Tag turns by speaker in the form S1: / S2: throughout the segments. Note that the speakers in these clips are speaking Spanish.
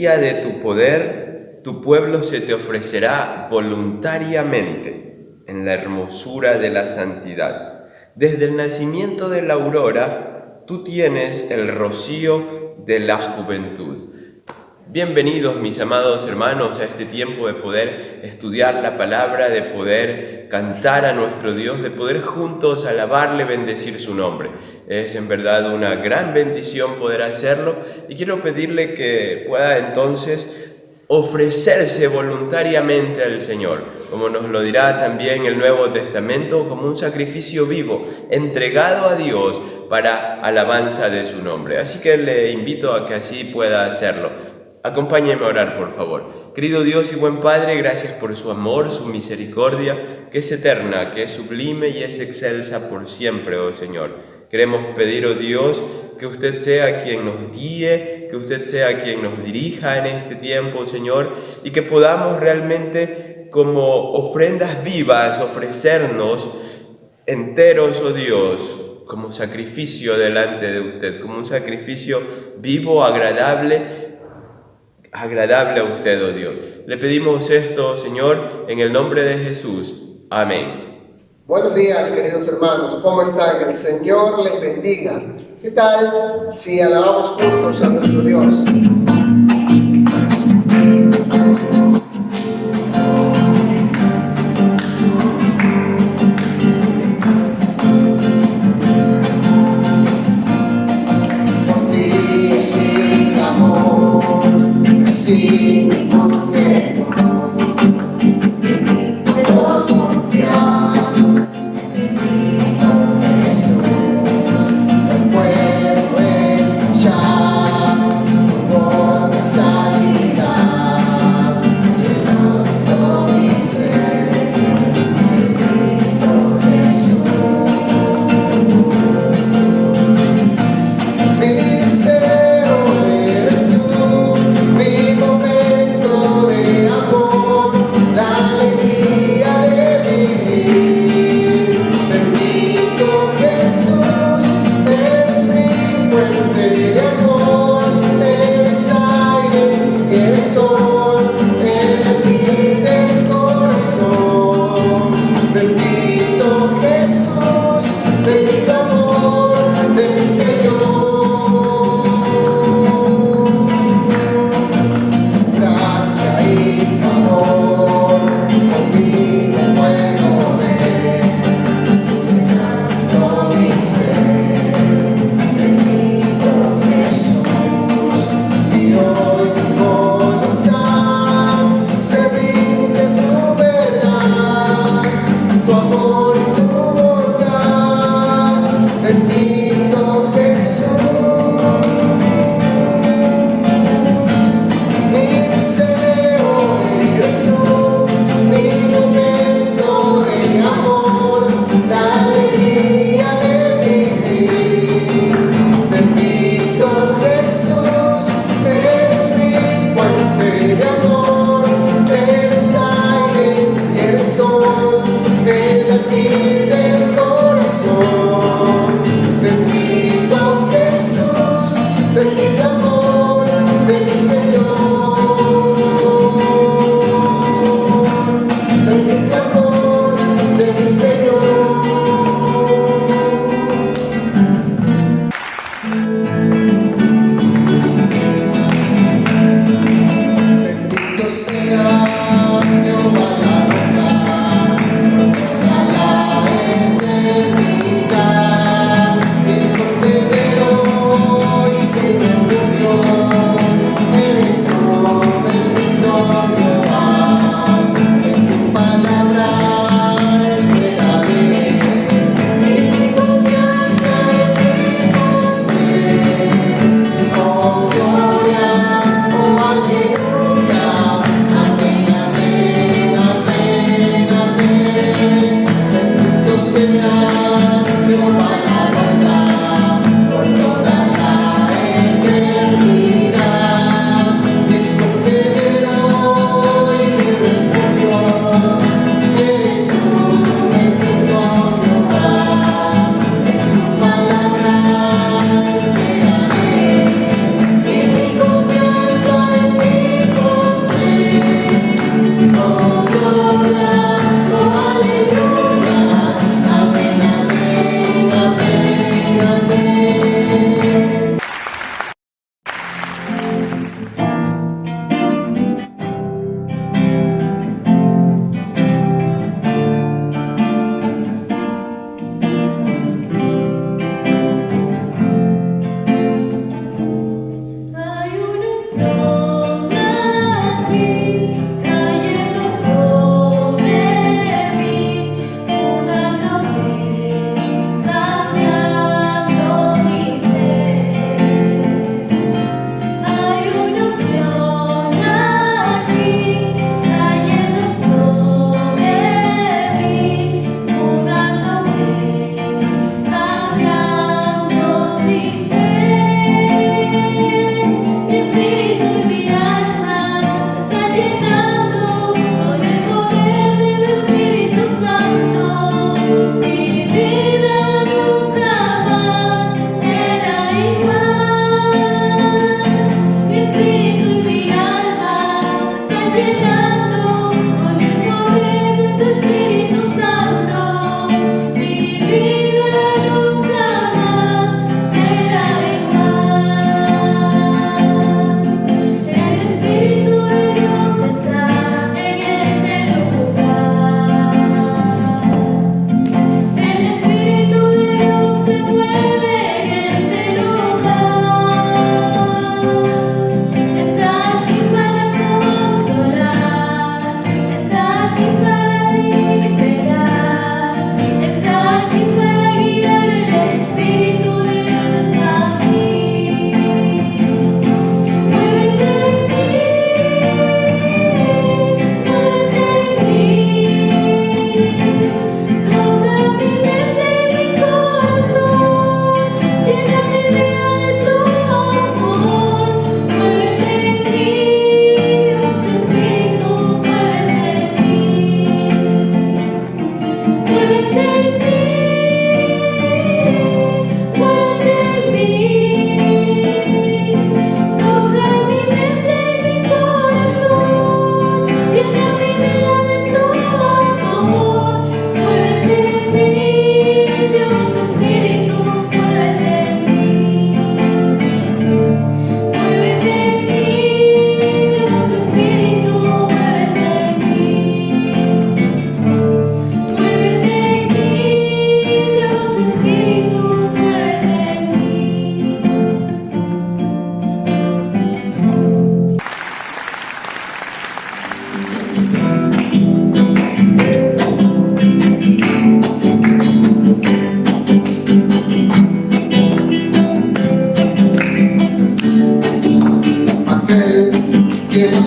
S1: De tu poder, tu pueblo se te ofrecerá voluntariamente en la hermosura de la santidad. Desde el nacimiento de la aurora, tú tienes el rocío de la juventud. Bienvenidos, mis amados hermanos, a este tiempo de poder estudiar la palabra, de poder cantar a nuestro Dios, de poder juntos alabarle, bendecir su nombre. Es en verdad una gran bendición poder hacerlo y quiero pedirle que pueda entonces ofrecerse voluntariamente al Señor, como nos lo dirá también el Nuevo Testamento, como un sacrificio vivo, entregado a Dios para alabanza de su nombre. Así que le invito a que así pueda hacerlo. Acompáñeme a orar, por favor. Querido Dios y buen Padre, gracias por su amor, su misericordia, que es eterna, que es sublime y es excelsa por siempre, oh Señor. Queremos pedir, oh Dios, que usted sea quien nos guíe, que usted sea quien nos dirija en este tiempo, Señor, y que podamos realmente, como ofrendas vivas, ofrecernos enteros, oh Dios, como sacrificio delante de usted, como un sacrificio vivo, agradable a usted, oh Dios. Le pedimos esto, Señor, en el nombre de Jesús. Amén.
S2: Buenos días, queridos hermanos. ¿Cómo están? El Señor les bendiga. ¿Qué tal si alabamos juntos a nuestro Dios? Mi deseo eres tú, mi momento.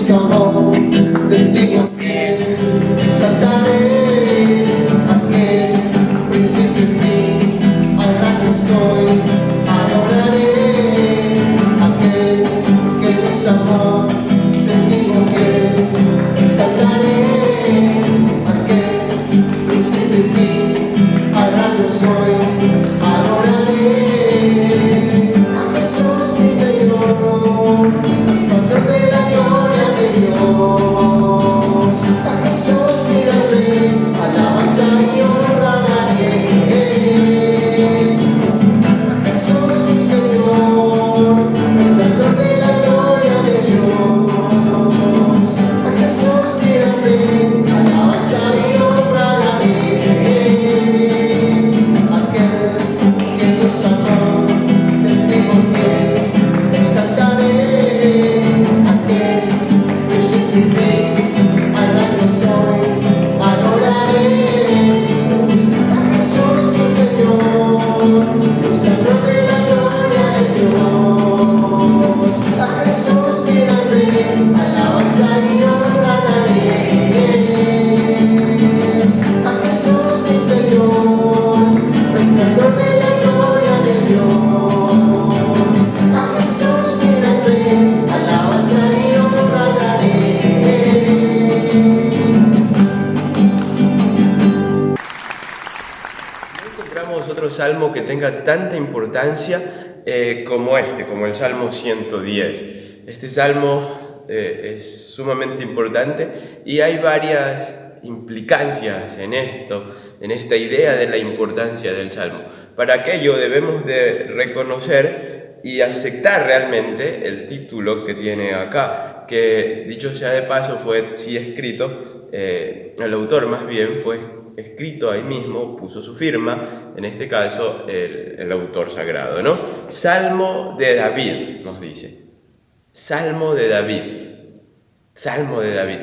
S2: nos amó, testigo fiel, exaltaré al que es principio y fin, al gran yo soy, adoraré aquel que nos amó, testigo fiel, exaltaré al que es principio y fin, al gran yo soy, adoraré a Jesús mi Señor, resplandor de la gloria de Dios, a Jesús mi gran Rey, alabanza y honra daré. A Jesús mi Señor, resplandor de la gloria de Dios, a Jesús mi gran Rey, alabanza y honra daré. Aquel que nos amó, testigo fiel, exaltaré a que es principio y fin, al gran yo soy, adoraré a Jesús mi Señor, resplandor de la gloria de Dios, a Jesús mi gran Rey, alabanza y honra daré. A Jesús mi Señor, resplandor de la gloria de Dios, a Jesús mi gran Rey, alabanza y honra daré.
S1: No encontramos otro salmo que tenga tanta importancia como como el Salmo 110. Este salmo es sumamente importante y hay varias implicancias en esto, en esta idea de la importancia del salmo. Para aquello debemos de reconocer y aceptar realmente el título que tiene acá, que dicho sea de paso fue sí escrito, el autor más bien fue escrito ahí mismo, puso su firma, en este caso el autor sagrado, ¿no? Salmo de David, nos dice. Salmo de David. Salmo de David.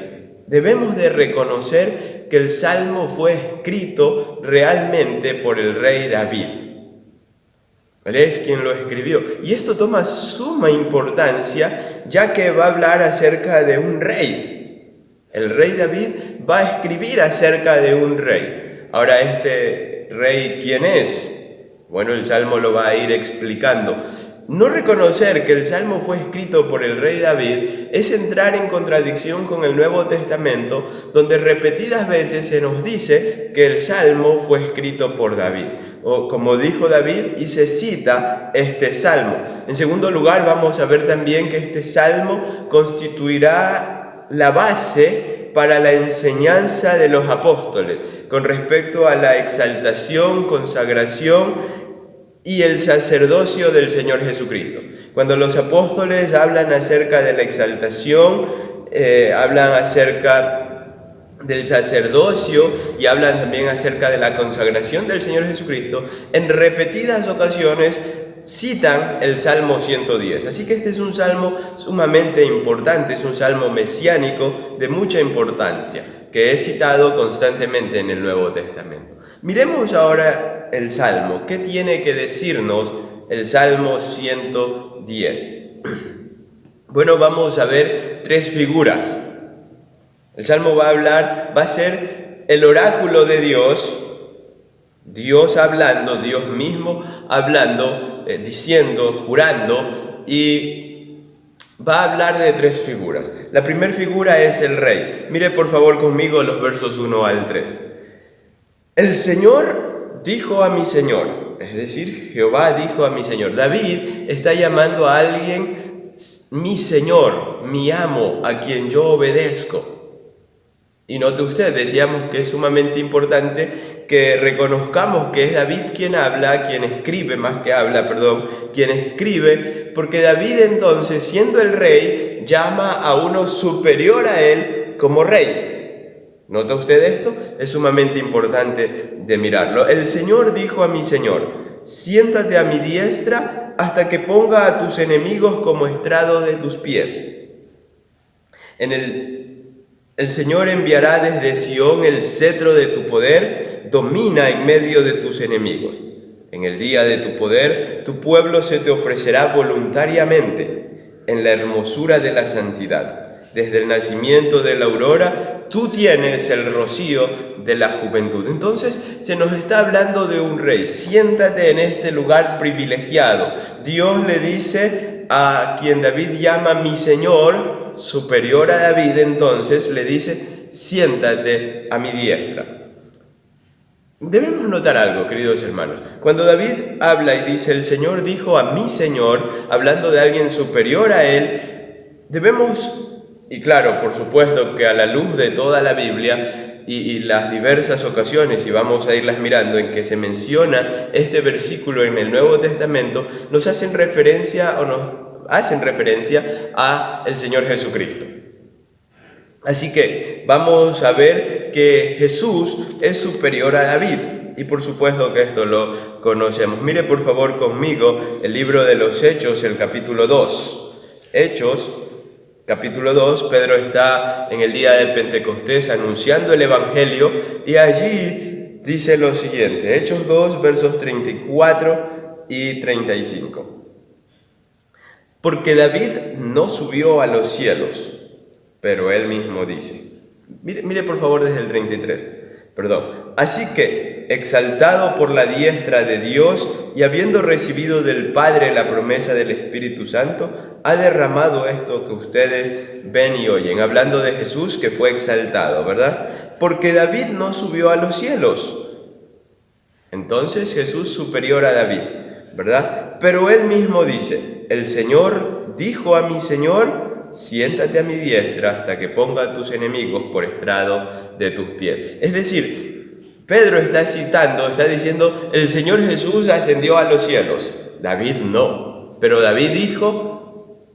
S1: Debemos de reconocer que el Salmo fue escrito realmente por el rey David. Él es quien lo escribió. Y esto toma suma importancia, ya que va a hablar acerca de un rey. El rey David va a escribir acerca de un rey. Ahora, ¿este rey quién es? Bueno, el Salmo lo va a ir explicando. No reconocer que el Salmo fue escrito por el rey David es entrar en contradicción con el Nuevo Testamento, donde repetidas veces se nos dice que el Salmo fue escrito por David, o como dijo David, y se cita este Salmo. En segundo lugar, vamos a ver también que este Salmo constituirá la base para la enseñanza de los apóstoles con respecto a la exaltación, consagración y el sacerdocio del Señor Jesucristo. Cuando los apóstoles hablan acerca de la exaltación, hablan acerca del sacerdocio y hablan también acerca de la consagración del Señor Jesucristo, en repetidas ocasiones citan el Salmo 110. Así que este es un salmo sumamente importante, es un salmo mesiánico de mucha importancia, que es citado constantemente en el Nuevo Testamento. Miremos ahora el Salmo. ¿Qué tiene que decirnos el Salmo 110? Bueno, vamos a ver tres figuras. El Salmo va a ser el oráculo de Dios, Dios hablando, Dios mismo hablando, diciendo, jurando, y va a hablar de tres figuras. La primera figura es el rey. Mire por favor conmigo los versos 1 al 3. El Señor dijo a mi Señor, es decir, Jehová dijo a mi Señor. David está llamando a alguien mi Señor, mi amo, a quien yo obedezco. Y note usted, decíamos que es sumamente importante que reconozcamos que es David quien habla, quien escribe, quien escribe, porque David entonces, siendo el rey, llama a uno superior a él como rey. ¿Nota usted esto? Es sumamente importante de mirarlo. El Señor dijo a mi Señor, siéntate a mi diestra hasta que ponga a tus enemigos como estrado de tus pies. El Señor enviará desde Sión el cetro de tu poder, domina en medio de tus enemigos. En el día de tu poder, tu pueblo se te ofrecerá voluntariamente en la hermosura de la santidad. Desde el nacimiento de la aurora, tú tienes el rocío de la juventud. Entonces se nos está hablando de un rey. Siéntate en este lugar privilegiado. Dios le dice a quien David llama mi Señor, superior a David, entonces le dice, siéntate a mi diestra. Debemos notar algo, queridos hermanos. Cuando David habla y dice, el Señor dijo a mi Señor, hablando de alguien superior a él, debemos, y claro, por supuesto que a la luz de toda la Biblia y las diversas ocasiones, y vamos a irlas mirando, en que se menciona este versículo en el Nuevo Testamento, nos hacen referencia a el Señor Jesucristo. Así que vamos a ver que Jesús es superior a David, y por supuesto que esto lo conocemos. Mire por favor conmigo el libro de los Hechos, el capítulo 2. Hechos, capítulo 2, Pedro está en el día de Pentecostés anunciando el Evangelio, y allí dice lo siguiente, Hechos 2, versos 34 y 35. Porque David no subió a los cielos, pero él mismo dice, mire por favor desde el 33, así que, exaltado por la diestra de Dios y habiendo recibido del Padre la promesa del Espíritu Santo, ha derramado esto que ustedes ven y oyen, hablando de Jesús que fue exaltado, ¿verdad? Porque David no subió a los cielos. Entonces Jesús superior a David, ¿verdad? Pero él mismo dice, el Señor dijo a mi Señor, siéntate a mi diestra hasta que ponga a tus enemigos por estrado de tus pies. Es decir, Pedro está diciendo, el Señor Jesús ascendió a los cielos. David no. Pero David dijo,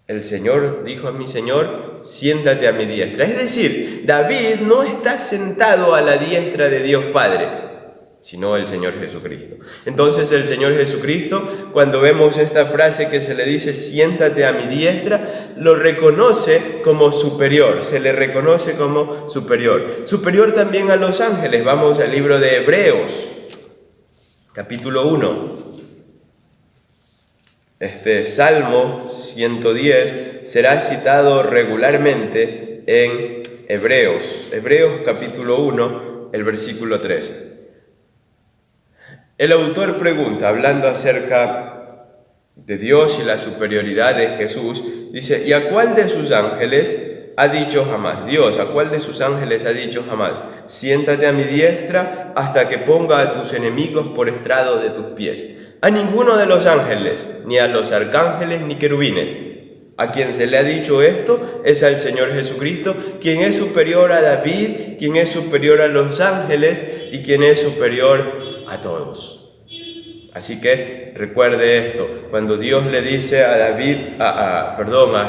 S1: el Señor dijo a mi Señor, siéntate a mi diestra. Es decir, David no está sentado a la diestra de Dios Padre, sino el Señor Jesucristo. Entonces el Señor Jesucristo, cuando vemos esta frase que se le dice, siéntate a mi diestra, lo reconoce como superior, se le reconoce como superior. Superior también a los ángeles. Vamos al libro de Hebreos, capítulo 1. Este Salmo 110 será citado regularmente en Hebreos capítulo 1, el versículo 13. El autor pregunta, hablando acerca de Dios y la superioridad de Jesús, dice, ¿y a cuál de sus ángeles ha dicho jamás? Dios, ¿a cuál de sus ángeles ha dicho jamás? Siéntate a mi diestra hasta que ponga a tus enemigos por estrado de tus pies. A ninguno de los ángeles, ni a los arcángeles, ni querubines. A quien se le ha dicho esto es al Señor Jesucristo, quien es superior a David, quien es superior a los ángeles y quien es superior a todos. Así que recuerde esto, cuando Dios le dice a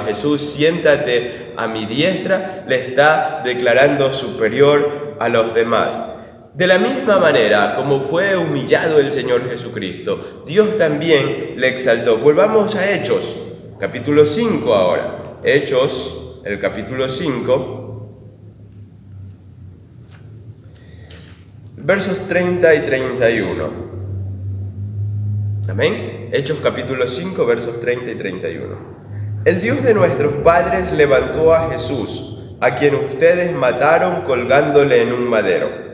S1: Jesús, siéntate a mi diestra, le está declarando superior a los demás. De la misma manera como fue humillado el Señor Jesucristo, Dios también le exaltó. Volvamos a Hechos, capítulo 5 ahora. Hechos, el capítulo 5. Versos 30 y 31. Amén. Hechos capítulo 5, versos 30 y 31. El Dios de nuestros padres levantó a Jesús, a quien ustedes mataron colgándole en un madero.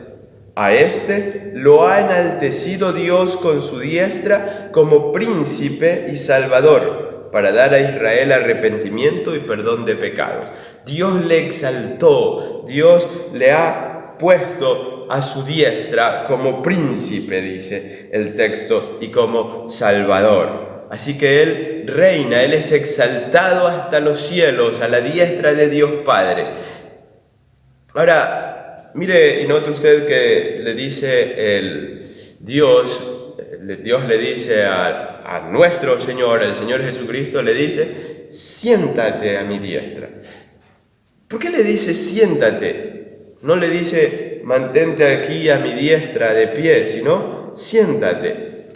S1: A este lo ha enaltecido Dios con su diestra como príncipe y salvador, para dar a Israel arrepentimiento y perdón de pecados. Dios le exaltó, Dios le ha puesto a su diestra como príncipe, dice el texto, y como salvador. Así que Él reina, Él es exaltado hasta los cielos, a la diestra de Dios Padre. Ahora, mire y note usted que le dice Dios le dice a nuestro Señor, el Señor Jesucristo, le dice, siéntate a mi diestra. ¿Por qué le dice siéntate? No le dice, mantente aquí a mi diestra de pie, sino, siéntate.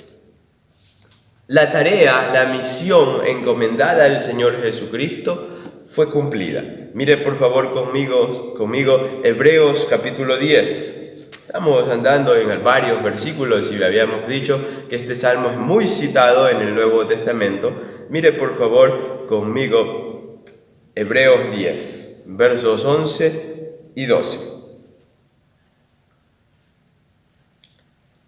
S1: La tarea, la misión encomendada al Señor Jesucristo fue cumplida. Mire por favor conmigo Hebreos capítulo 10. Estamos andando en varios versículos y habíamos dicho que este salmo es muy citado en el Nuevo Testamento. Mire por favor conmigo Hebreos 10, versos 11 y 12.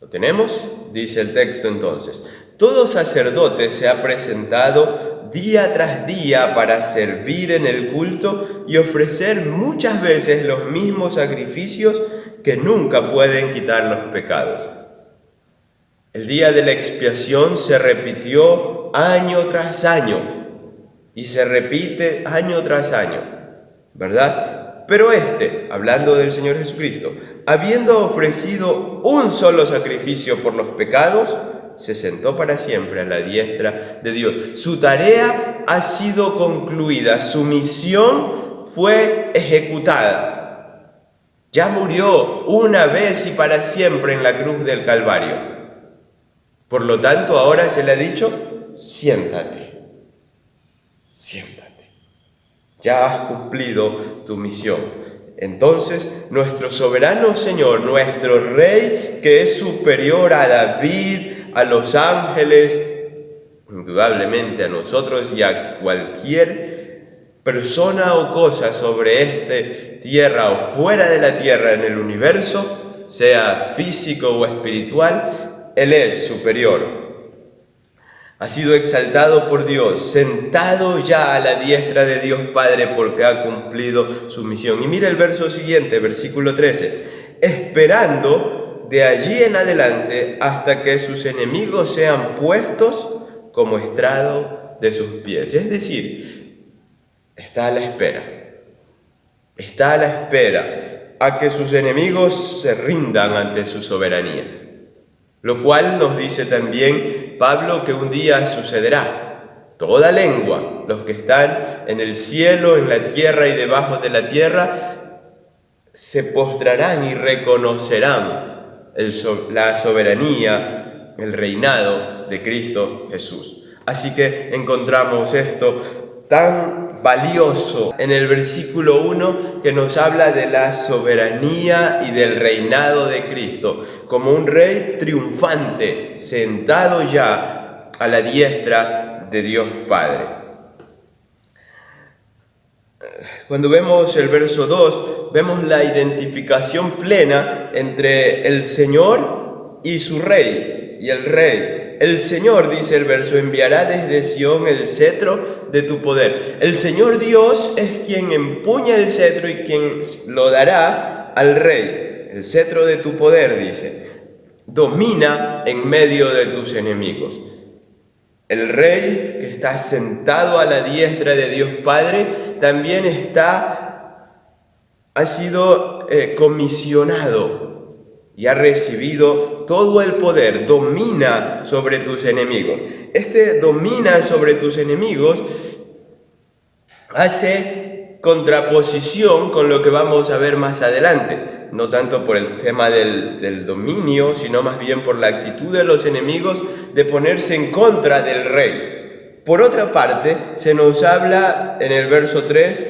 S1: ¿Lo tenemos? Dice el texto entonces: todo sacerdote se ha presentado día tras día para servir en el culto y ofrecer muchas veces los mismos sacrificios que nunca pueden quitar los pecados. El día de la expiación se repitió año tras año y se repite año tras año, ¿verdad? Pero hablando del Señor Jesucristo, habiendo ofrecido un solo sacrificio por los pecados, se sentó para siempre a la diestra de Dios. Su tarea ha sido concluida, su misión fue ejecutada. Ya murió una vez y para siempre en la cruz del Calvario. Por lo tanto, ahora se le ha dicho: siéntate, siéntate. Ya has cumplido tu misión. Entonces, nuestro soberano Señor, nuestro Rey, que es superior a David, a los ángeles, indudablemente a nosotros y a cualquier persona o cosa sobre esta tierra o fuera de la tierra en el universo, sea físico o espiritual, Él es superior. Ha sido exaltado por Dios, sentado ya a la diestra de Dios Padre porque ha cumplido su misión. Y mira el verso siguiente, versículo 13. Esperando de allí en adelante hasta que sus enemigos sean puestos como estrado de sus pies. Es decir, está a la espera. Está a la espera a que sus enemigos se rindan ante su soberanía. Lo cual nos dice también Pablo que un día sucederá. Toda lengua, los que están en el cielo, en la tierra y debajo de la tierra, se postrarán y reconocerán la soberanía, el reinado de Cristo Jesús. Así que encontramos esto tan valioso en el versículo 1 que nos habla de la soberanía y del reinado de Cristo, como un rey triunfante, sentado ya a la diestra de Dios Padre. Cuando vemos el verso 2, vemos la identificación plena entre el Señor y su rey, y el rey. El Señor, dice el verso, enviará desde Sión el cetro de tu poder. El Señor Dios es quien empuña el cetro y quien lo dará al rey. El cetro de tu poder, dice, domina en medio de tus enemigos. El rey que está sentado a la diestra de Dios Padre también ha sido comisionado y ha recibido todo el poder, domina sobre tus enemigos. Domina sobre tus enemigos hace contraposición con lo que vamos a ver más adelante, no tanto por el tema del dominio, sino más bien por la actitud de los enemigos de ponerse en contra del rey. Por otra parte, se nos habla en el verso 3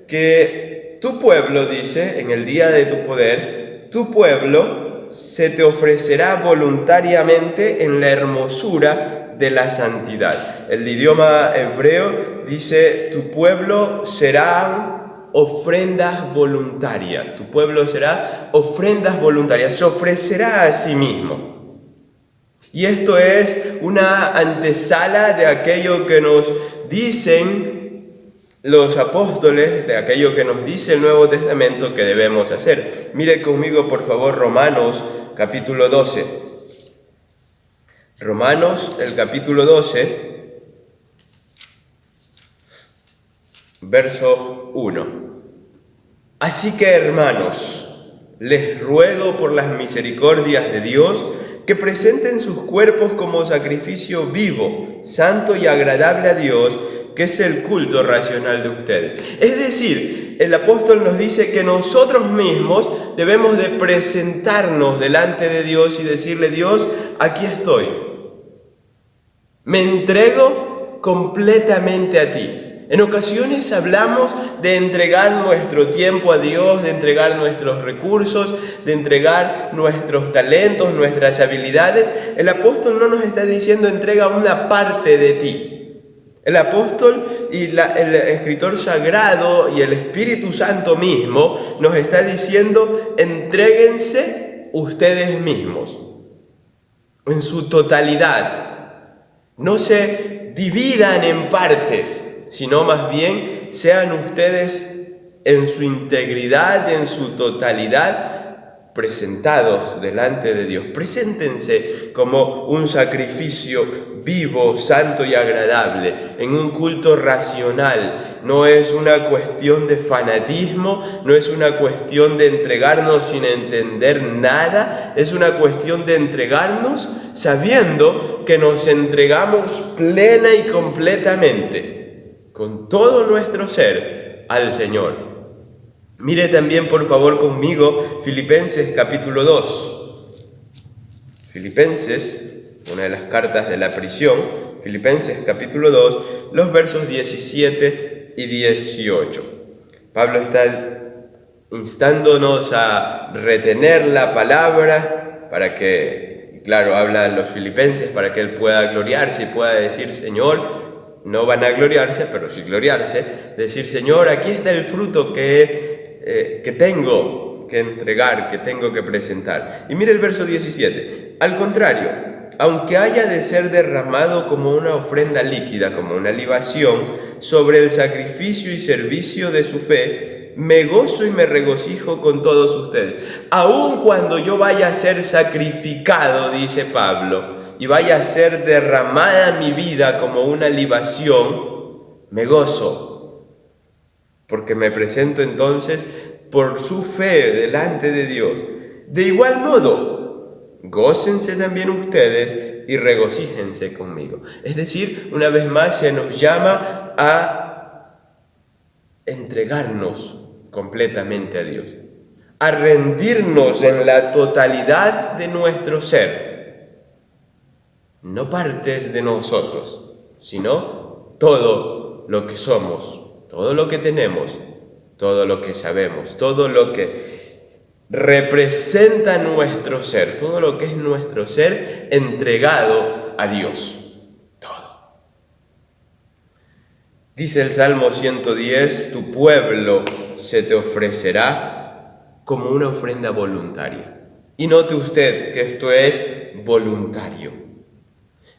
S1: que tu pueblo, dice, en el día de tu poder, tu pueblo se te ofrecerá voluntariamente en la hermosura de la santidad. El idioma hebreo dice, tu pueblo serán ofrendas voluntarias. Tu pueblo será ofrendas voluntarias, se ofrecerá a sí mismo. Y esto es una antesala de aquello que nos dicen los apóstoles, de aquello que nos dice el Nuevo Testamento que debemos hacer. Mire conmigo, por favor, Romanos capítulo 12. Romanos, el capítulo 12, verso 1. Así que, hermanos, les ruego por las misericordias de Dios que presenten sus cuerpos como sacrificio vivo, santo y agradable a Dios, que es el culto racional de ustedes. Es decir, el apóstol nos dice que nosotros mismos debemos de presentarnos delante de Dios y decirle, Dios, aquí estoy. Me entrego completamente a ti. En ocasiones hablamos de entregar nuestro tiempo a Dios, de entregar nuestros recursos, de entregar nuestros talentos, nuestras habilidades. El apóstol no nos está diciendo entrega una parte de ti. El apóstol y el escritor sagrado y el Espíritu Santo mismo nos está diciendo: entréguense ustedes mismos en su totalidad. No se dividan en partes, sino más bien sean ustedes en su integridad, en su totalidad, presentados delante de Dios. Preséntense como un sacrificio vivo, santo y agradable, en un culto racional. No es una cuestión de fanatismo, no es una cuestión de entregarnos sin entender nada, es una cuestión de entregarnos sabiendo que nos entregamos plena y completamente, con todo nuestro ser, al Señor. Mire también, por favor, conmigo Filipenses capítulo 2. Filipenses, una de las cartas de la prisión, Filipenses capítulo 2, los versos 17 y 18. Pablo está instándonos a retener la palabra para que, claro, habla a los filipenses para que él pueda gloriarse y pueda decir: Señor, no van a gloriarse, pero sí gloriarse, decir: Señor, aquí está el fruto que tengo que entregar, que tengo que presentar. Y mire el verso 17. Al contrario, aunque haya de ser derramado como una ofrenda líquida, como una libación, sobre el sacrificio y servicio de su fe, me gozo y me regocijo con todos ustedes. Aun cuando yo vaya a ser sacrificado, dice Pablo, y vaya a ser derramada mi vida como una libación, me gozo, porque me presento entonces por su fe delante de Dios. De igual modo, gócense también ustedes y regocíjense conmigo. Es decir, una vez más se nos llama a entregarnos completamente a Dios, a rendirnos en la totalidad de nuestro ser. No partes de nosotros, sino todo lo que somos, todo lo que tenemos, todo lo que sabemos, todo lo que representa nuestro ser, todo lo que es nuestro ser entregado a Dios. Todo. Dice el Salmo 110, tu pueblo se te ofrecerá como una ofrenda voluntaria. Y note usted que esto es voluntario.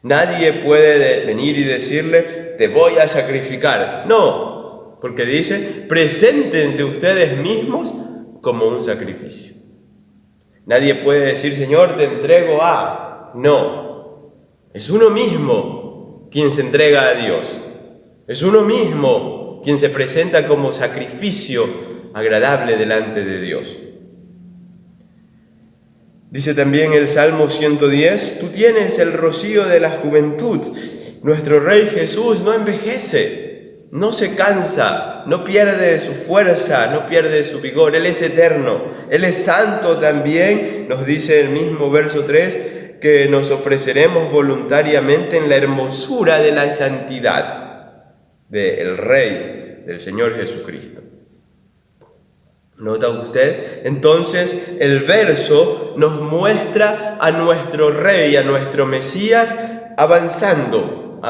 S1: Nadie puede venir y decirle: te voy a sacrificar. No. Porque dice: preséntense ustedes mismos como un sacrificio. Nadie puede decir: Señor, te entrego a... No. Es uno mismo quien se entrega a Dios. Es uno mismo quien se presenta como sacrificio agradable delante de Dios. Dice también el Salmo 110, tú tienes el rocío de la juventud. Nuestro Rey Jesús no envejece. No se cansa, no pierde su fuerza, no pierde su vigor. Él es eterno, Él es santo también. Nos dice el mismo verso 3 que nos ofreceremos voluntariamente en la hermosura de la santidad del Rey, del Señor Jesucristo. ¿Nota usted? Entonces el verso nos muestra a nuestro Rey, a nuestro Mesías, avanzando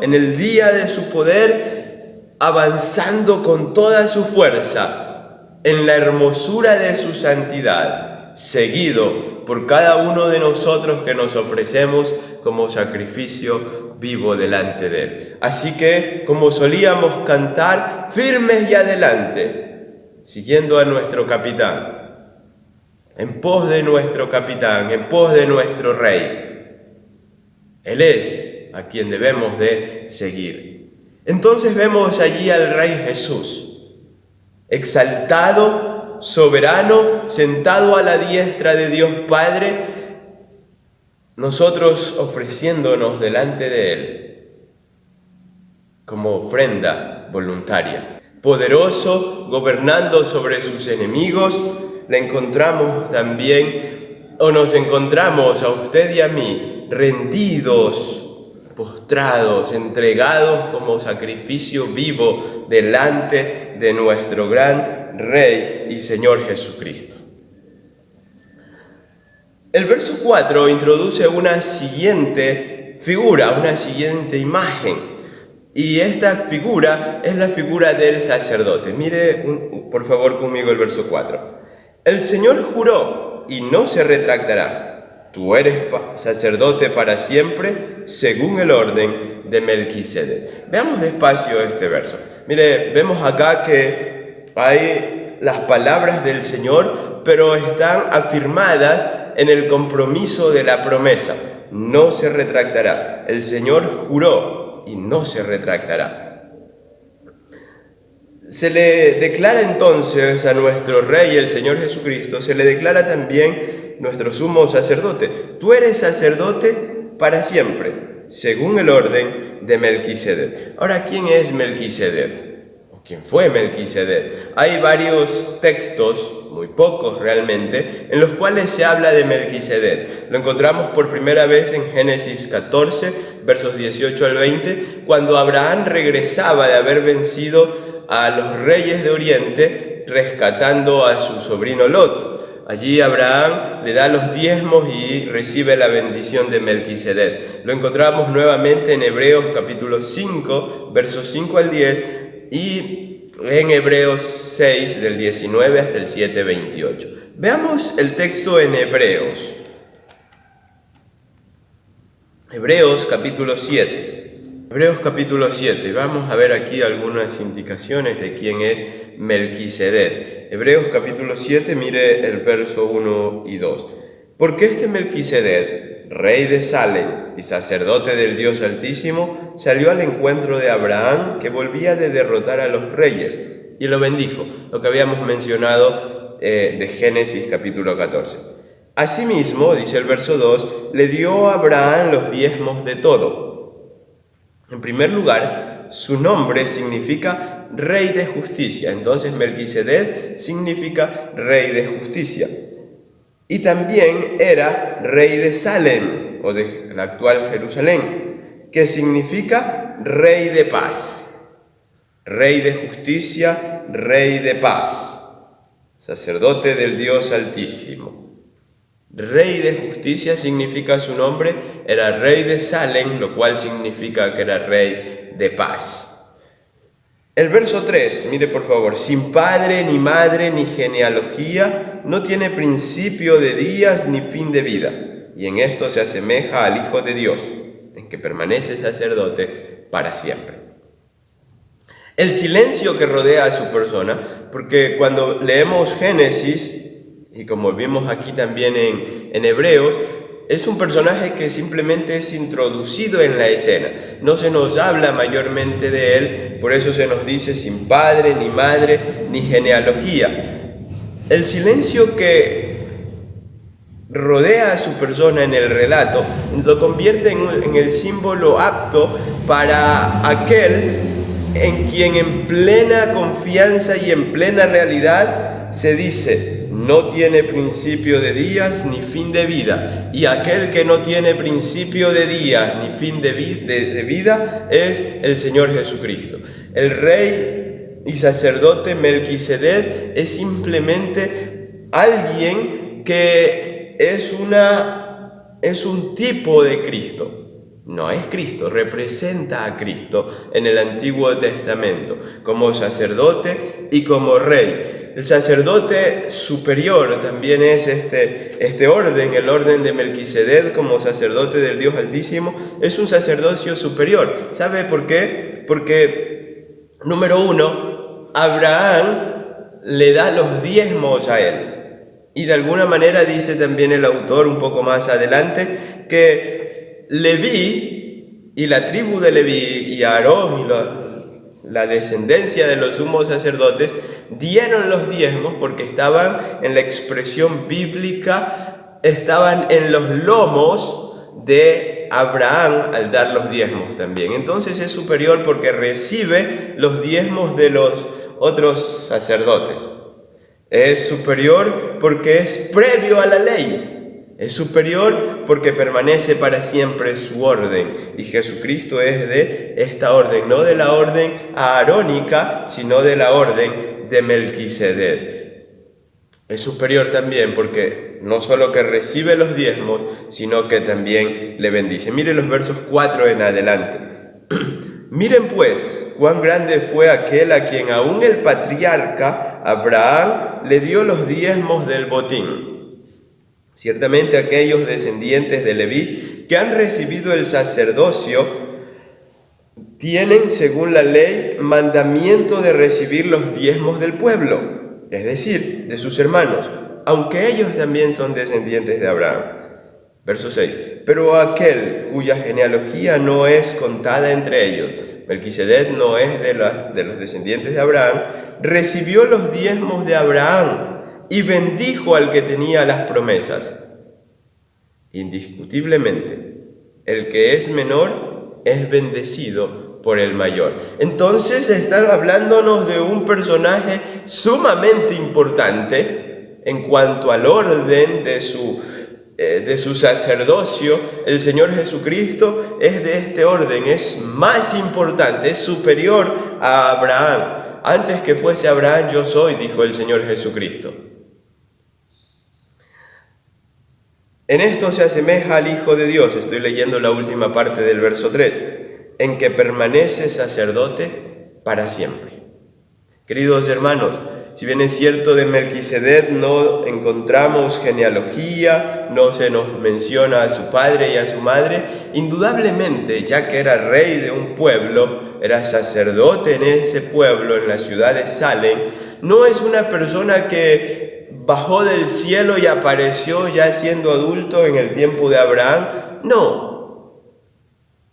S1: en el día de su poder, avanzando con toda su fuerza en la hermosura de su santidad, seguido por cada uno de nosotros que nos ofrecemos como sacrificio vivo delante de Él. Así que, como solíamos cantar, firmes y adelante, siguiendo a nuestro capitán, en pos de nuestro capitán, en pos de nuestro Rey. Él es a quien debemos de seguir. Entonces vemos allí al Rey Jesús, exaltado, soberano, sentado a la diestra de Dios Padre, nosotros ofreciéndonos delante de Él como ofrenda voluntaria. Poderoso, gobernando sobre sus enemigos, le encontramos también, o nos encontramos a usted y a mí, rendidos, postrados, entregados como sacrificio vivo delante de nuestro gran Rey y Señor Jesucristo. El verso 4 introduce una siguiente figura, una siguiente imagen. Y esta figura es la figura del sacerdote. Mire, por favor, conmigo el verso 4. El Señor juró y no se retractará. Tú eres sacerdote para siempre, según el orden de Melquisedec. Veamos despacio este verso. Mire, vemos acá que hay las palabras del Señor, pero están afirmadas en el compromiso de la promesa. No se retractará. El Señor juró y no se retractará. Se le declara entonces a nuestro Rey, el Señor Jesucristo, se le declara también nuestro sumo sacerdote. Tú eres sacerdote para siempre, según el orden de Melquisedec. Ahora, ¿quién es Melquisedec? ¿O quién fue Melquisedec? Hay varios textos, muy pocos realmente, en los cuales se habla de Melquisedec. Lo encontramos por primera vez en Génesis 14, versos 18 al 20, cuando Abraham regresaba de haber vencido a los reyes de Oriente, rescatando a su sobrino Lot. Allí Abraham le da los diezmos y recibe la bendición de Melquisedec. Lo encontramos nuevamente en Hebreos capítulo 5, versos 5 al 10, y en Hebreos 6, del 19 hasta el 7, 28. Veamos el texto en Hebreos. Hebreos capítulo 7. Hebreos capítulo 7, vamos a ver aquí algunas indicaciones de quién es Melquisedec. Hebreos capítulo 7, mire el verso 1 y 2. Porque este Melquisedec, rey de Salem y sacerdote del Dios Altísimo, salió al encuentro de Abraham, que volvía de derrotar a los reyes, y lo bendijo, lo que habíamos mencionado de Génesis capítulo 14. Asimismo, dice el verso 2, le dio a Abraham los diezmos de todo. En primer lugar, su nombre significa Rey de Justicia. Entonces Melquisedec significa Rey de Justicia. Y también era Rey de Salem, o de la actual Jerusalén, que significa Rey de Paz. Rey de Justicia, Rey de Paz. Sacerdote del Dios Altísimo. Rey de Justicia significa su nombre, era Rey de Salem, lo cual significa que era Rey de Paz. El verso 3, mire por favor, sin padre, ni madre, ni genealogía, no tiene principio de días ni fin de vida, y en esto se asemeja al Hijo de Dios, en que permanece sacerdote para siempre. El silencio que rodea a su persona, porque cuando leemos Génesis, y como vimos aquí también en Hebreos, es un personaje que simplemente es introducido en la escena. No se nos habla mayormente de él, por eso se nos dice sin padre, ni madre, ni genealogía. El silencio que rodea a su persona en el relato lo convierte en el símbolo apto para aquel en quien en plena confianza y en plena realidad se dice: no tiene principio de días ni fin de vida. Y aquel que no tiene principio de días ni fin de vida es el Señor Jesucristo. El rey y sacerdote Melquisedec es simplemente alguien que es un tipo de Cristo. No es Cristo, representa a Cristo en el Antiguo Testamento como sacerdote y como rey. El sacerdote superior también es este orden, el orden de Melquisedec como sacerdote del Dios Altísimo, es un sacerdocio superior. ¿Sabe por qué? Porque, número uno, Abraham le da los diezmos a él. Y de alguna manera dice también el autor un poco más adelante que Leví y la tribu de Leví y Aarón y la descendencia de los sumos sacerdotes dieron los diezmos porque estaban en la expresión bíblica, estaban en los lomos de Abraham al dar los diezmos también. Entonces es superior porque recibe los diezmos de los otros sacerdotes. Es superior porque es previo a la ley. Es superior porque permanece para siempre su orden. Y Jesucristo es de esta orden, no de la orden aarónica, sino de la orden de Melquisedec. Es superior también porque no solo que recibe los diezmos, sino que también le bendice. Mire los versos 4 en adelante. Miren pues cuán grande fue aquel a quien aún el patriarca Abraham le dio los diezmos del botín. Ciertamente aquellos descendientes de Leví que han recibido el sacerdocio tienen, según la ley, mandamiento de recibir los diezmos del pueblo, es decir, de sus hermanos, aunque ellos también son descendientes de Abraham. Verso 6. Pero aquel cuya genealogía no es contada entre ellos, Melquisedec no es de los descendientes de Abraham, recibió los diezmos de Abraham y bendijo al que tenía las promesas. Indiscutiblemente, el que es menor es bendecido por el mayor. Entonces están hablándonos de un personaje sumamente importante en cuanto al orden de su sacerdocio. El Señor Jesucristo es de este orden, es más importante, es superior a Abraham. Antes que fuese Abraham, yo soy, dijo el Señor Jesucristo. En esto se asemeja al Hijo de Dios, estoy leyendo la última parte del verso 3, en que permanece sacerdote para siempre. Queridos hermanos, si bien es cierto de Melquisedec no encontramos genealogía, no se nos menciona a su padre y a su madre, indudablemente, ya que era rey de un pueblo, era sacerdote en ese pueblo, en la ciudad de Salem, no es una persona que bajó del cielo y apareció ya siendo adulto en el tiempo de Abraham. No.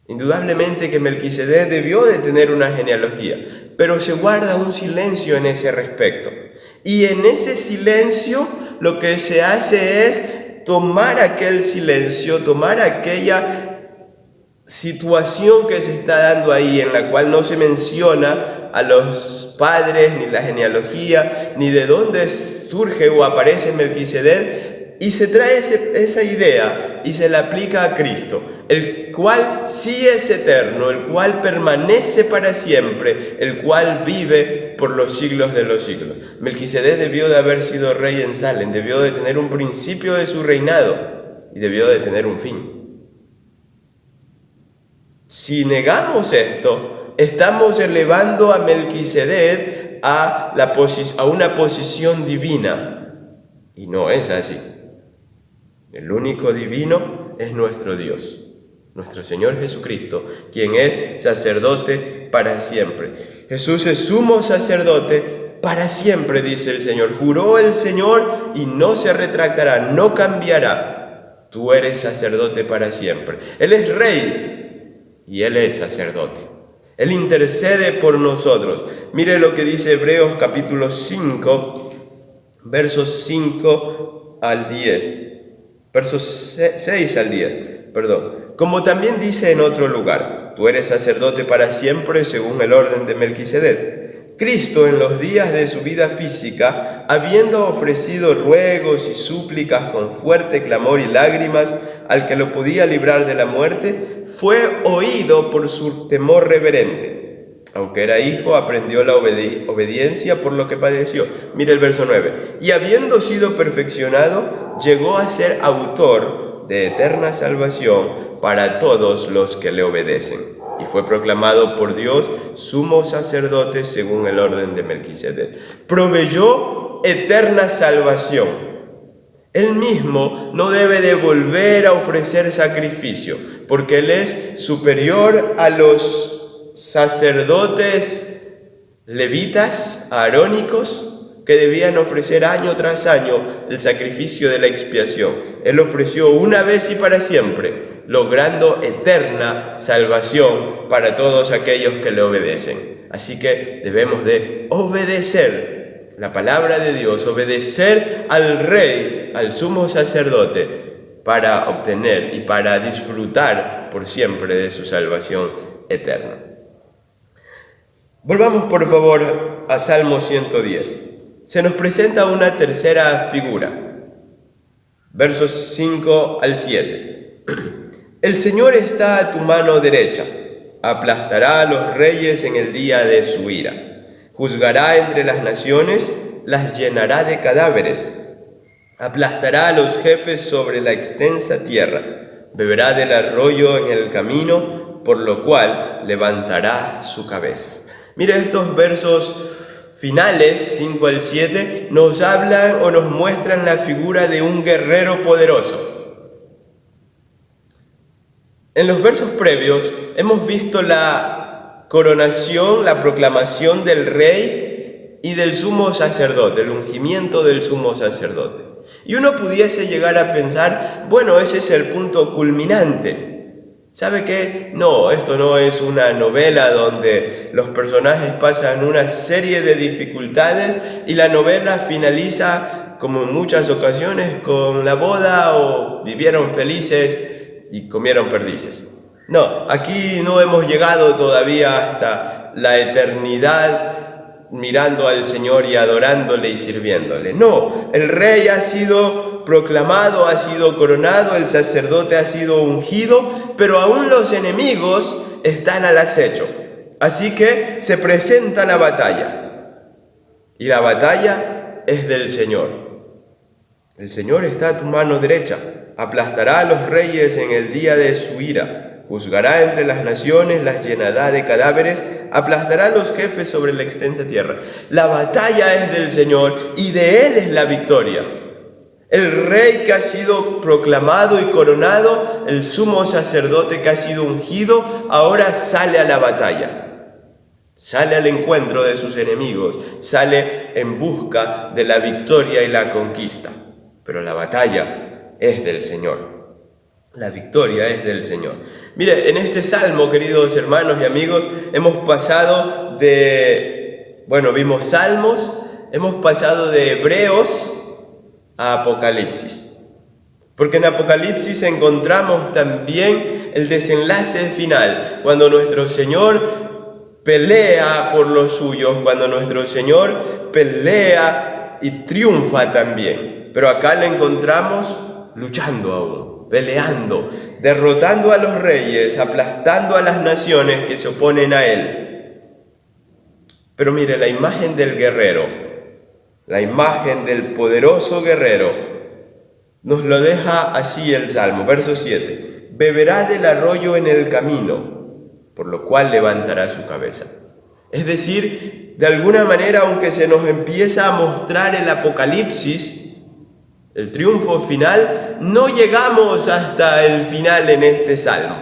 S1: Indudablemente que Melquisedec debió de tener una genealogía, pero se guarda un silencio en ese respecto. Y en ese silencio lo que se hace es tomar aquel silencio, tomar aquella situación que se está dando ahí, en la cual no se menciona a los padres, ni la genealogía, ni de dónde surge o aparece Melquisedec, y se trae esa idea y se la aplica a Cristo, el cual sí es eterno, el cual permanece para siempre, el cual vive por los siglos de los siglos. Melquisedec debió de haber sido rey en Salem, debió de tener un principio de su reinado y debió de tener un fin. Si negamos esto, estamos elevando a Melquisedec a una posición divina, y no es así. El único divino es nuestro Dios, nuestro Señor Jesucristo, quien es sacerdote para siempre. Jesús es sumo sacerdote para siempre, dice el Señor. Juró el Señor y no se retractará, no cambiará. Tú eres sacerdote para siempre. Él es rey y Él es sacerdote. Él intercede por nosotros. Mire lo que dice Hebreos capítulo 5, versos 5 al 10. Versos 6 al 10, perdón. Como también dice en otro lugar, tú eres sacerdote para siempre según el orden de Melquisedec. Cristo en los días de su vida física, habiendo ofrecido ruegos y súplicas con fuerte clamor y lágrimas al que lo podía librar de la muerte, fue oído por su temor reverente. Aunque era hijo, aprendió la obediencia por lo que padeció. Mire el verso 9. Y habiendo sido perfeccionado, llegó a ser autor de eterna salvación para todos los que le obedecen. Y fue proclamado por Dios sumo sacerdote según el orden de Melquisedec. Proveyó eterna salvación. Él mismo no debe de volver a ofrecer sacrificio, porque Él es superior a los sacerdotes levitas, arónicos, que debían ofrecer año tras año el sacrificio de la expiación. Él ofreció una vez y para siempre, logrando eterna salvación para todos aquellos que le obedecen. Así que debemos de obedecer la palabra de Dios, obedecer al Rey, al sumo sacerdote, para obtener y para disfrutar por siempre de su salvación eterna. Volvamos por favor a Salmo 110. Se nos presenta una tercera figura. Versos 5 al 7. El Señor está a tu mano derecha, aplastará a los reyes en el día de su ira. Juzgará entre las naciones, las llenará de cadáveres. Aplastará a los jefes sobre la extensa tierra. Beberá del arroyo en el camino, por lo cual levantará su cabeza. Mire, estos versos finales, 5 al 7, nos hablan o nos muestran la figura de un guerrero poderoso. En los versos previos hemos visto la coronación, la proclamación del rey y del sumo sacerdote, el ungimiento del sumo sacerdote. Y uno pudiese llegar a pensar, bueno, ese es el punto culminante. ¿Sabe qué? No, esto no es una novela donde los personajes pasan una serie de dificultades y la novela finaliza, como en muchas ocasiones, con la boda o vivieron felices y comieron perdices. No, aquí no hemos llegado todavía hasta la eternidad mirando al Señor y adorándole y sirviéndole. No, el rey ha sido proclamado, ha sido coronado, el sacerdote ha sido ungido, pero aún los enemigos están al acecho. Así que se presenta la batalla. Y la batalla es del Señor. El Señor está a tu mano derecha. Aplastará a los reyes en el día de su ira, juzgará entre las naciones, las llenará de cadáveres, aplastará a los jefes sobre la extensa tierra. La batalla es del Señor y de Él es la victoria. El rey que ha sido proclamado y coronado, el sumo sacerdote que ha sido ungido, ahora sale a la batalla. Sale al encuentro de sus enemigos, sale en busca de la victoria y la conquista. Pero la batalla es del Señor. La victoria es del Señor. Mire, en este salmo, queridos hermanos y amigos, hemos pasado vimos salmos, hemos pasado de Hebreos a Apocalipsis. Porque en Apocalipsis encontramos también el desenlace final, cuando nuestro Señor pelea por los suyos, cuando nuestro Señor pelea y triunfa también. Pero acá le encontramos luchando aún, peleando, derrotando a los reyes, aplastando a las naciones que se oponen a él. Pero mire, la imagen del guerrero, la imagen del poderoso guerrero, nos lo deja así el Salmo, verso 7. Beberá del arroyo en el camino, por lo cual levantará su cabeza. Es decir, de alguna manera, aunque se nos empieza a mostrar el Apocalipsis, el triunfo final, no llegamos hasta el final en este salmo.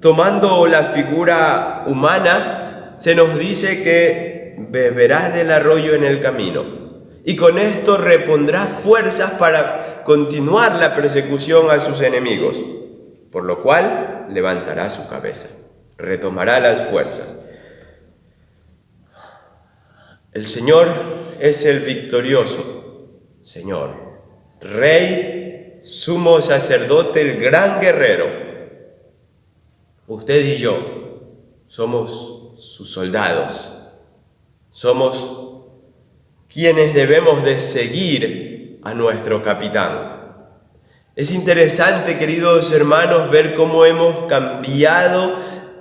S1: Tomando la figura humana, se nos dice que beberá del arroyo en el camino y con esto repondrá fuerzas para continuar la persecución a sus enemigos, por lo cual levantará su cabeza, retomará las fuerzas. El Señor es el victorioso Señor, Rey, sumo sacerdote, el gran guerrero. Usted y yo somos sus soldados, somos quienes debemos de seguir a nuestro capitán. Es interesante, queridos hermanos, ver cómo hemos cambiado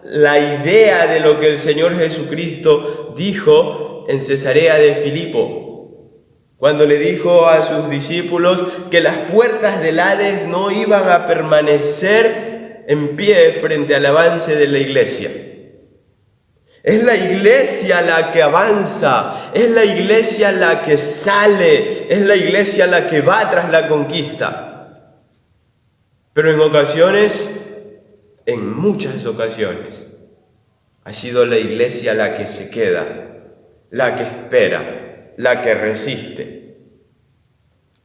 S1: la idea de lo que el Señor Jesucristo dijo en Cesarea de Filipo, cuando le dijo a sus discípulos que las puertas del Hades no iban a permanecer en pie frente al avance de la iglesia. Es la iglesia la que avanza, es la iglesia la que sale, es la iglesia la que va tras la conquista. Pero en ocasiones, en muchas ocasiones, ha sido la iglesia la que se queda, la que espera, la que resiste.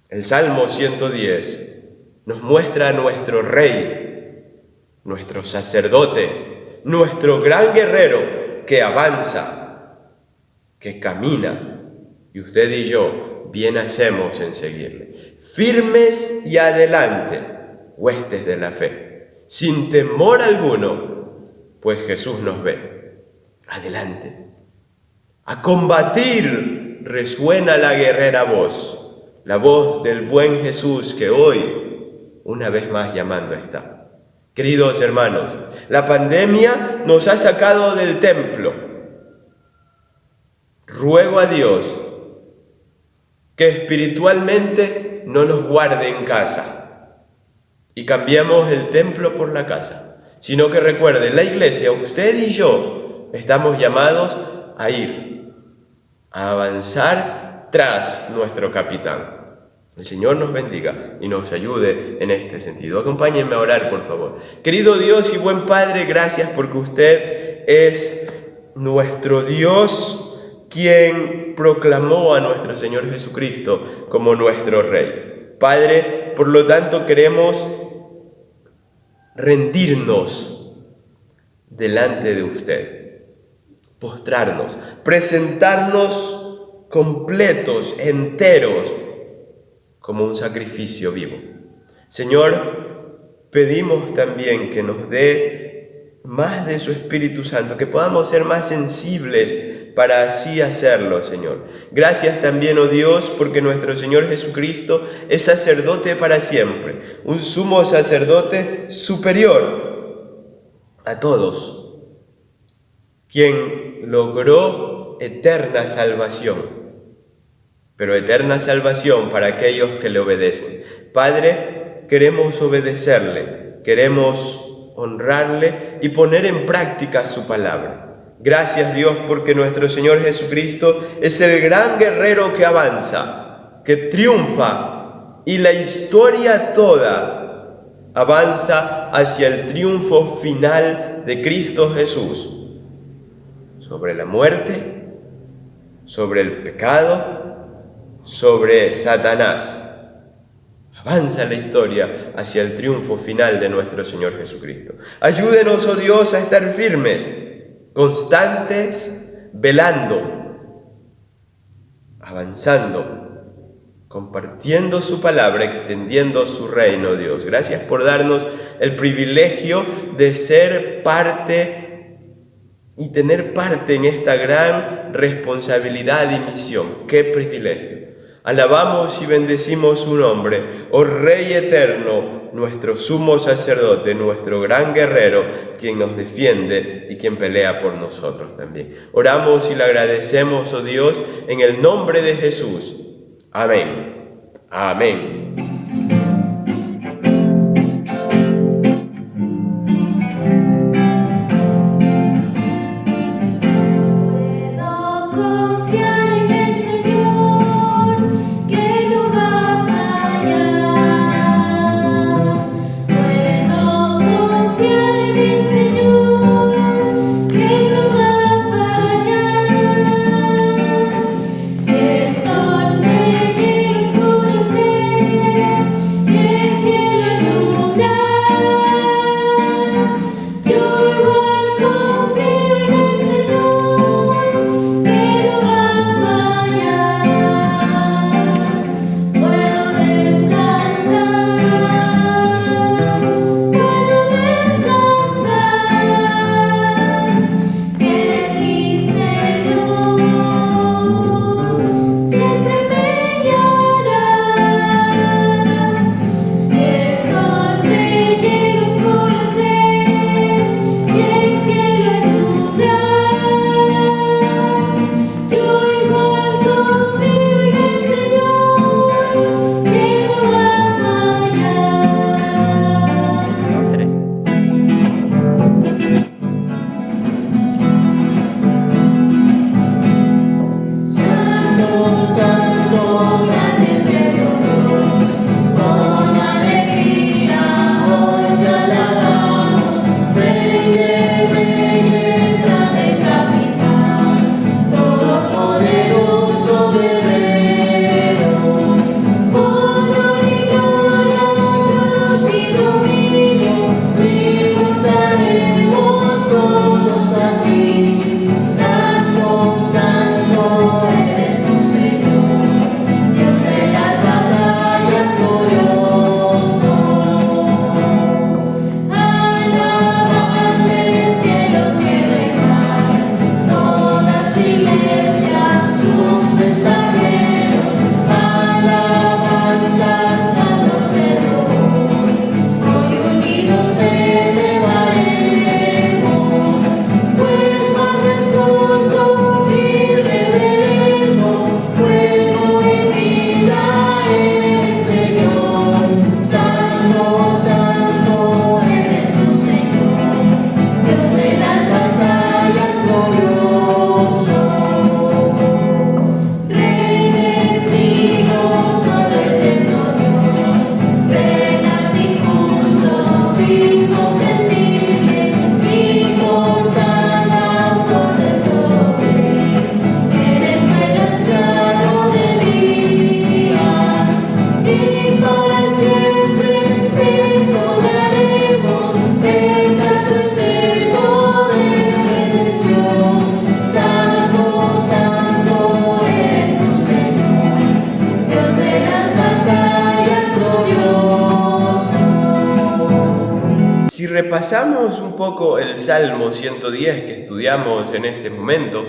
S1: El Salmo 110 nos muestra a nuestro Rey, nuestro sacerdote, nuestro gran guerrero que avanza, que camina, y usted y yo bien hacemos en seguirle. Firmes y adelante, huestes de la fe, sin temor alguno, pues Jesús nos ve. Adelante. A combatir resuena la guerrera voz, la voz del buen Jesús que hoy, una vez más llamando está. Queridos hermanos, la pandemia nos ha sacado del templo. Ruego a Dios que espiritualmente no nos guarde en casa, y cambiemos el templo por la casa, sino que recuerde, la iglesia, usted y yo, estamos llamados a ir, a avanzar tras nuestro capitán. El Señor nos bendiga y nos ayude en este sentido. Acompáñenme a orar, por favor. Querido Dios y buen Padre, gracias porque usted es nuestro Dios, quien proclamó a nuestro Señor Jesucristo como nuestro Rey. Padre, por lo tanto queremos rendirnos delante de usted, postrarnos, presentarnos completos, enteros, como un sacrificio vivo. Señor, pedimos también que nos dé más de su Espíritu Santo, que podamos ser más sensibles para así hacerlo, Señor. Gracias también, oh Dios, porque nuestro Señor Jesucristo es sacerdote para siempre, un sumo sacerdote superior a todos, quien logró eterna salvación, pero eterna salvación para aquellos que le obedecen. Padre, queremos obedecerle, queremos honrarle y poner en práctica su palabra. Gracias, Dios, porque nuestro Señor Jesucristo es el gran guerrero que avanza, que triunfa, y la historia toda avanza hacia el triunfo final de Cristo Jesús sobre la muerte, sobre el pecado, sobre Satanás. Avanza la historia hacia el triunfo final de nuestro Señor Jesucristo. Ayúdenos, oh Dios, a estar firmes, constantes, velando, avanzando, compartiendo su palabra, extendiendo su reino, Dios. Gracias por darnos el privilegio de ser parte y tener parte en esta gran responsabilidad y misión. ¡Qué privilegio! Alabamos y bendecimos su nombre, oh Rey eterno, nuestro sumo sacerdote, nuestro gran guerrero, quien nos defiende y quien pelea por nosotros también. Oramos y le agradecemos, oh Dios, en el nombre de Jesús. Amén. Amén.
S3: Si el sol se quiere oscurecer,
S1: Si repasamos un poco el Salmo 110 que estudiamos en este momento,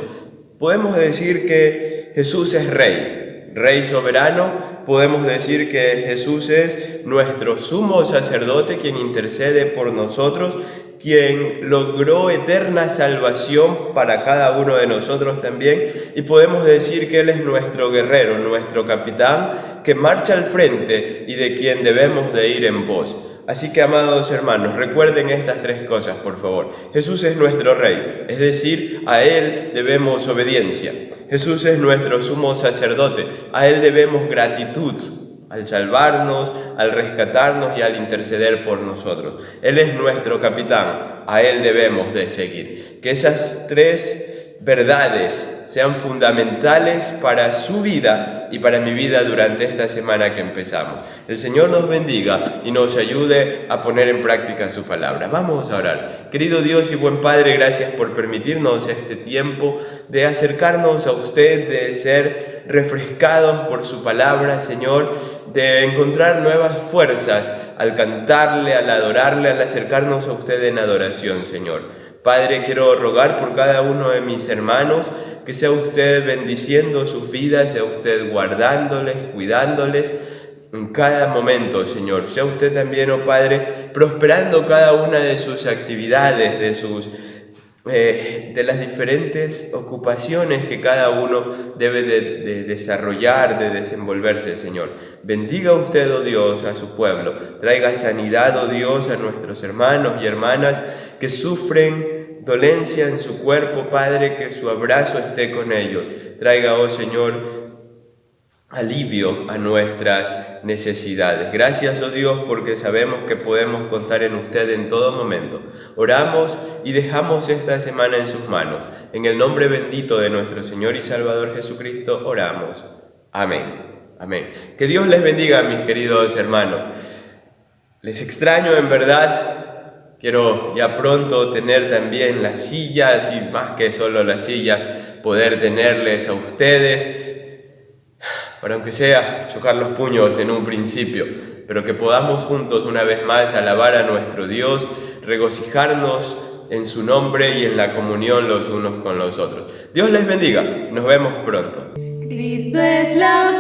S1: podemos decir que Jesús es Rey soberano. Podemos decir que Jesús es nuestro sumo sacerdote, quien intercede por nosotros, quien logró eterna salvación para cada uno de nosotros también. Y podemos decir que Él es nuestro guerrero, nuestro capitán, que marcha al frente y de quien debemos de ir en pos. Así que, amados hermanos, recuerden estas tres cosas, por favor. Jesús es nuestro Rey, es decir, a Él debemos obediencia. Jesús es nuestro sumo sacerdote, a Él debemos gratitud al salvarnos, al rescatarnos y al interceder por nosotros. Él es nuestro capitán, a Él debemos de seguir. Que esas tres verdades sean fundamentales para su vida y para mi vida durante esta semana que empezamos. El Señor nos bendiga y nos ayude a poner en práctica su palabra. Vamos a orar. Querido Dios y buen Padre, gracias por permitirnos este tiempo de acercarnos a usted, de ser refrescados por su palabra, Señor, de encontrar nuevas fuerzas al cantarle, al adorarle, al acercarnos a usted en adoración, Señor. Padre, quiero rogar por cada uno de mis hermanos, que sea usted bendiciendo sus vidas, sea usted guardándoles, cuidándoles en cada momento, Señor. Sea usted también, oh Padre, prosperando cada una de sus actividades, de las diferentes ocupaciones que cada uno debe de desarrollar, de desenvolverse, Señor. Bendiga usted, oh Dios, a su pueblo. Traiga sanidad, oh Dios, a nuestros hermanos y hermanas que sufren dolencia en su cuerpo, Padre, que su abrazo esté con ellos. Traiga, oh Señor, alivio a nuestras necesidades. Gracias, oh Dios, porque sabemos que podemos contar en usted en todo momento. Oramos y dejamos esta semana en sus manos. En el nombre bendito de nuestro Señor y Salvador Jesucristo oramos. Amén. Amén. Que Dios les bendiga, mis queridos hermanos. Les extraño en verdad. Quiero ya pronto tener también las sillas, y más que solo las sillas, poder tenerles a ustedes, para aunque sea chocar los puños en un principio, pero que podamos juntos una vez más alabar a nuestro Dios, regocijarnos en su nombre y en la comunión los unos con los otros. Dios les bendiga, nos vemos pronto.
S3: Cristo es la